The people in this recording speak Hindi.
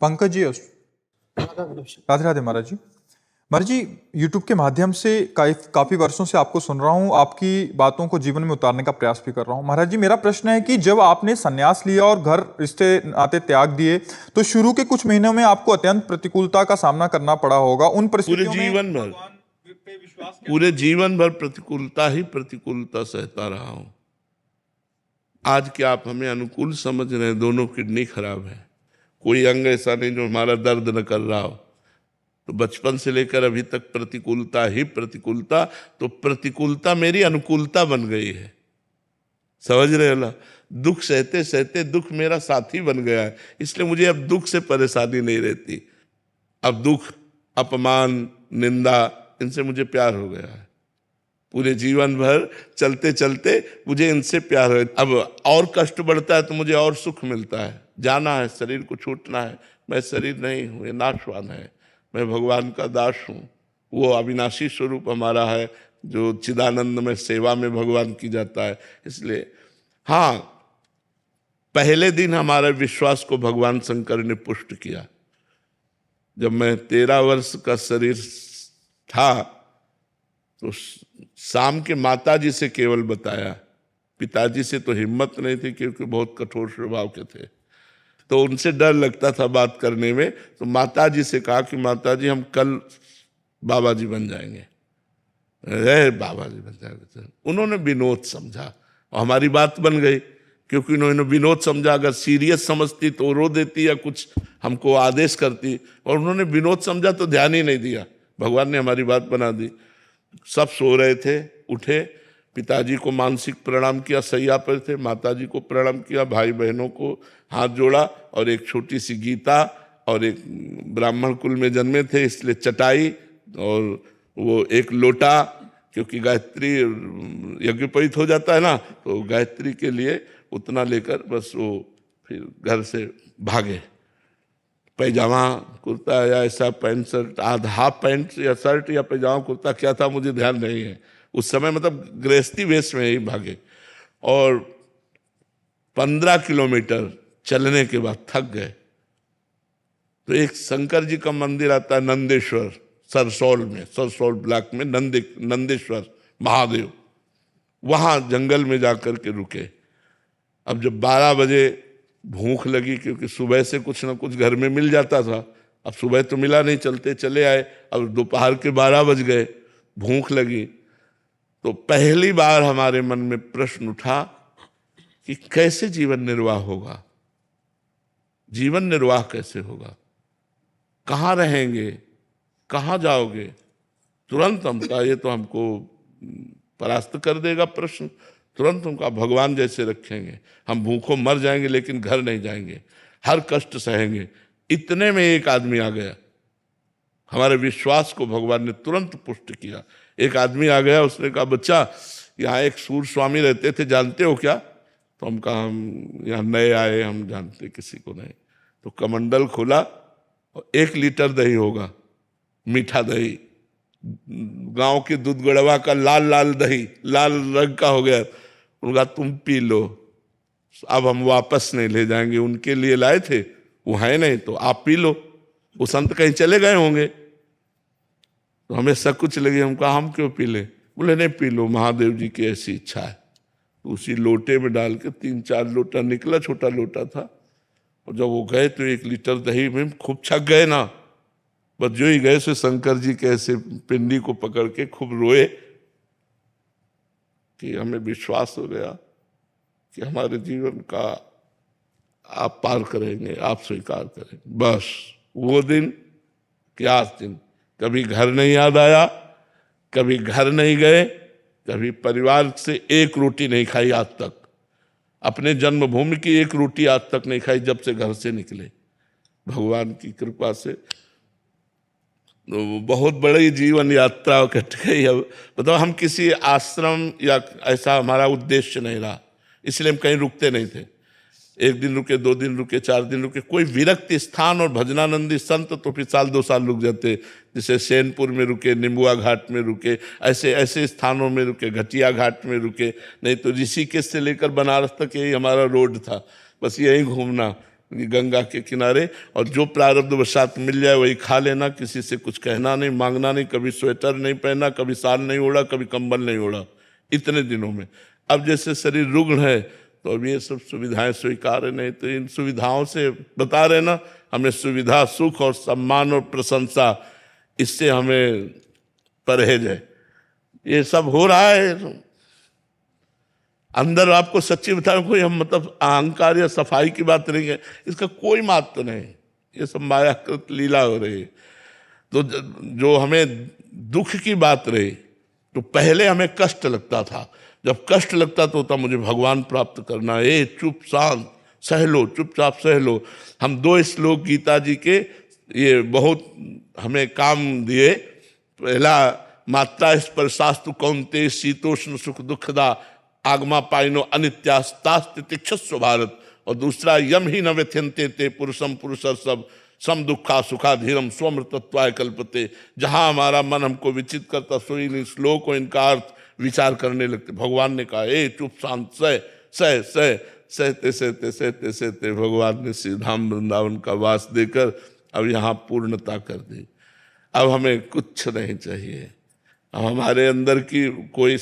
पंकज जी राधे राधे महाराज जी। महाराज जी, यूट्यूब के माध्यम से काफी वर्षों से आपको सुन रहा हूँ, आपकी बातों को जीवन में उतारने का प्रयास भी कर रहा हूँ। महाराज जी, मेरा प्रश्न है कि जब आपने संन्यास लिया और घर रिश्ते नाते त्याग दिए, तो शुरू के कुछ महीनों में आपको अत्यंत प्रतिकूलता का सामना करना पड़ा होगा। उन परिस्थितियों में पूरे जीवन भर प्रतिकूलता ही प्रतिकूलता सहता रहा हूं। आज क्या आप हमें अनुकूल समझ रहे हैं? दोनों किडनी खराब है, कोई अंग ऐसा नहीं जो हमारा दर्द न कर रहा हो। तो बचपन से लेकर अभी तक प्रतिकूलता ही प्रतिकूलता, तो प्रतिकूलता मेरी अनुकूलता बन गई है। समझ रहे हो ना? दुख सहते सहते दुख मेरा साथी बन गया है, इसलिए मुझे अब दुख से परेशानी नहीं रहती। अब दुख, अपमान, निंदा, इनसे मुझे प्यार हो गया है। पूरे जीवन भर चलते चलते मुझे इनसे प्यार है। अब और कष्ट बढ़ता है तो मुझे और सुख मिलता है। जाना है, शरीर को छूटना है। मैं शरीर नहीं हूँ, ये नाशवान है। मैं भगवान का दास हूँ। वो अविनाशी स्वरूप हमारा है जो चिदानंद में सेवा में भगवान की जाता है। इसलिए हाँ, पहले दिन हमारे विश्वास को भगवान शंकर ने पुष्ट किया। जब मैं 13 वर्ष का शरीर था तो शाम के माताजी से केवल बताया, पिताजी से तो हिम्मत नहीं थी क्योंकि बहुत कठोर स्वभाव के थे, तो उनसे डर लगता था बात करने में। तो माताजी से कहा कि माताजी हम कल बाबा जी बन जाएंगे। बाबा जी बन जाएंगे। उन्होंने विनोद समझा और हमारी बात बन गई, क्योंकि उन्होंने विनोद समझा। अगर सीरियस समझती तो रो देती या कुछ हमको आदेश करती, और उन्होंने विनोद समझा तो ध्यान ही नहीं दिया। भगवान ने हमारी बात बना दी। सब सो रहे थे, उठे, पिताजी को मानसिक प्रणाम किया, सैया पर थे, माताजी को प्रणाम किया, भाई बहनों को हाथ जोड़ा, और एक छोटी सी गीता, और एक ब्राह्मण कुल में जन्मे थे इसलिए चटाई, और वो एक लोटा, क्योंकि गायत्री यज्ञोपवीत हो जाता है ना, तो गायत्री के लिए उतना लेकर बस वो फिर घर से भागे। पैजामा कुर्ता या ऐसा पैंट शर्ट, आधा हाफ पैंट या शर्ट या पैजामा कुर्ता क्या था मुझे ध्यान नहीं है उस समय, मतलब गृहस्थी वेश में ही भागे। और 15 किलोमीटर चलने के बाद थक गए। तो एक शंकर जी का मंदिर आता है नंदेश्वर, सरसौल में, सरसौल ब्लॉक में नंदेश्वर महादेव, वहां जंगल में जाकर के रुके। अब जब 12 बजे भूख लगी, क्योंकि सुबह से कुछ ना कुछ घर में मिल जाता था, अब सुबह तो मिला नहीं, चलते चले आए। अब दोपहर के 12 बज गए, भूख लगी। तो पहली बार हमारे मन में प्रश्न उठा कि कैसे जीवन निर्वाह होगा, जीवन निर्वाह कैसे होगा, कहाँ रहेंगे, कहाँ जाओगे। तुरंत हम कहा ये तो हमको परास्त कर देगा प्रश्न। तुरंत उनका भगवान जैसे रखेंगे, हम भूखों मर जाएंगे लेकिन घर नहीं जाएंगे, हर कष्ट सहेंगे। इतने में एक आदमी आ गया, हमारे विश्वास को भगवान ने तुरंत पुष्ट किया। एक आदमी आ गया, उसने कहा बच्चा यहाँ एक सूर स्वामी रहते थे, जानते हो क्या? तो हम कहा हम यहाँ नए आए, हम जानते किसी को नहीं। तो कमंडल खोला और 1 लीटर दही होगा, मीठा दही, गांव के दूध गड़वा का लाल लाल दही, लाल रंग का हो गया। उनका तुम पी लो, अब हम वापस नहीं ले जाएंगे, उनके लिए लाए थे, वो है नहीं तो आप पी लो, वो संत कहीं चले गए होंगे। तो हमें सकुच लगी, हम कहा हम क्यों पी ले? बोले नहीं पी लो, महादेव जी की ऐसी इच्छा है। तो उसी लोटे में डाल के 3-4 लोटा निकला, छोटा लोटा था। और जब वो गए तो 1 लीटर दही में खूब छक गए ना, बस जो ही गए से शंकर जी के ऐसे पिंडी को पकड़ के खूब रोए कि हमें विश्वास हो गया कि हमारे जीवन का आप पार करेंगे, आप स्वीकार करेंगे। बस वो दिन क्या दिन, कभी घर नहीं याद आया, कभी घर नहीं गए, कभी परिवार से एक रोटी नहीं खाई आज तक, अपने जन्मभूमि की एक रोटी आज तक नहीं खाई जब से घर से निकले, भगवान की कृपा से। तो बहुत बड़ी जीवन यात्रा कट गई। अब बताओ, हम किसी आश्रम या ऐसा हमारा उद्देश्य नहीं रहा, इसलिए हम कहीं रुकते नहीं थे। 1 दिन रुके, 2 दिन रुके, 4 दिन रुके, कोई विरक्त स्थान और भजनानंदी संत तो फिर साल 2 साल रुक जाते, जैसे सैनपुर में रुके, निम्बुआ घाट में रुके, ऐसे ऐसे स्थानों में रुके, घटिया घाट में रुके। नहीं तो ऋषिकेश से लेकर बनारस तक यही हमारा रोड था, बस यही घूमना। गंगा के किनारे, और जो प्रारब्ध वशात मिल जाए वही खा लेना, किसी से कुछ कहना नहीं, मांगना नहीं, कभी स्वेटर नहीं पहना, कभी साल नहीं ओढ़ा, कभी कंबल नहीं ओढ़ा इतने दिनों में। अब जैसे शरीर रुग्ण है तो अब ये सब सुविधाएं स्वीकार नहीं, तो इन सुविधाओं से बता रहे ना, हमें सुविधा, सुख और सम्मान और प्रशंसा, इससे हमें परहेज है। ये सब हो रहा है अंदर। आपको सच्ची बताऊं, कोई हम मतलब अहंकार या सफाई की बात नहीं है, इसका कोई महत्व नहीं, ये सब मायाकृत लीला हो रही है। तो जो हमें दुख की बात रही, तो पहले हमें कष्ट लगता था, जब कष्ट लगता तो होता मुझे भगवान प्राप्त करना है, चुप शांत सह लो, चुपचाप सह लो। हम 2 श्लोक गीता जी के ये बहुत हमें काम दिए। पहला, मात्रा स्पर्शास्तु कौन्तेय शीतोष्ण सुख दुखदा आगमा पाइनो अनित्यास्तास्तितिक्षस्व भारत, और दूसरा, यम ही न व्यथ्यन्ते ते पुरुषम पुरुषर्षभ सम दुखा सुखा धीरम स्वमृतत्वाय कल्पते। जहां हमारा मन हमको विचित करता, सो इन श्लोक को इनका अर्थ विचार करने लगते। भगवान ने कहा, ए चुप शांत सह सह सह, सहते सहते सहते सहते भगवान ने श्री धाम वृंदावन का वास देकर अब यहाँ पूर्णता कर दी। अब हमें कुछ नहीं चाहिए, अब हमारे अंदर की कोई